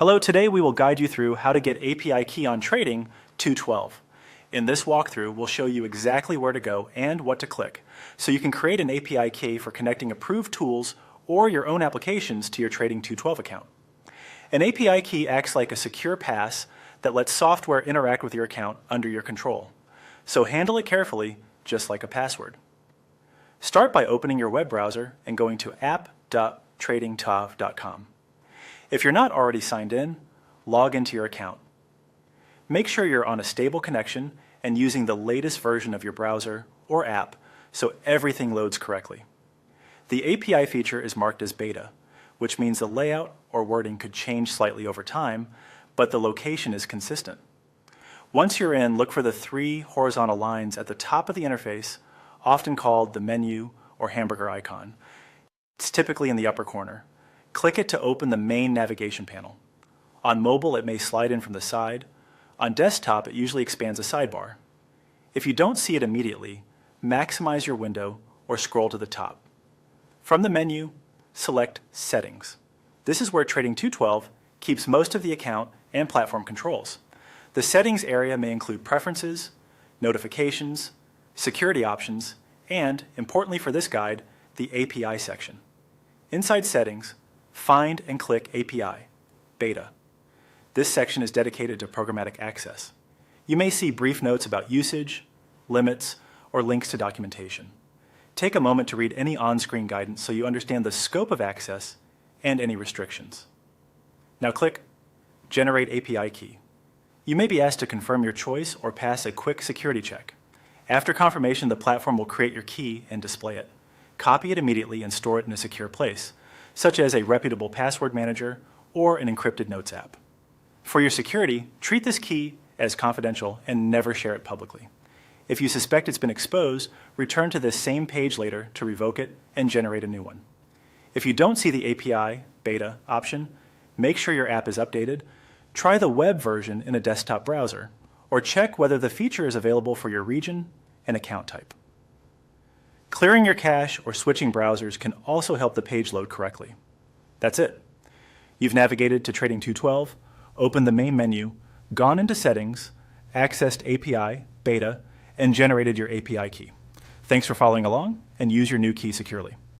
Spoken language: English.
Hello, today we will guide you through how to get API key on Trading 212. In this walkthrough, we'll show you exactly where to go and what to click, so you can create an API key for connecting approved tools or your own applications to your Trading 212 account. An API key acts like a secure pass that lets software interact with your account under your control. So handle it carefully, just like a password. Start by opening your web browser and going to app.tradingtov.com. If you're not already signed in, log into your account. Make sure you're on a stable connection and using the latest version of your browser or app so everything loads correctly. The API feature is marked as beta, which means the layout or wording could change slightly over time, but the location is consistent. Once you're in, look for the 3 horizontal lines at the top of the interface, often called the menu or hamburger icon. It's typically in the upper corner. Click it to open the main navigation panel. On mobile, it may slide in from the side. On desktop, it usually expands a sidebar. If you don't see it immediately, maximize your window or scroll to the top. From the menu, select Settings. This is where Trading 212 keeps most of the account and platform controls. The settings area may include preferences, notifications, security options, and, importantly for this guide, the API section. Inside Settings, find and click API, Beta. This section is dedicated to programmatic access. You may see brief notes about usage, limits, or links to documentation. Take a moment to read any on-screen guidance so you understand the scope of access and any restrictions. Now click Generate API Key. You may be asked to confirm your choice or pass a quick security check. After confirmation, the platform will create your key and display it. Copy it immediately and store it in a secure place, such as a reputable password manager or an encrypted notes app. For your security, treat this key as confidential and never share it publicly. If you suspect it's been exposed, return to this same page later to revoke it and generate a new one. If you don't see the API beta option, make sure your app is updated, try the web version in a desktop browser, or check whether the feature is available for your region and account type. Clearing your cache or switching browsers can also help the page load correctly. That's it. You've navigated to Trading 212, opened the main menu, gone into Settings, accessed API, Beta, and generated your API key. Thanks for following along, and use your new key securely.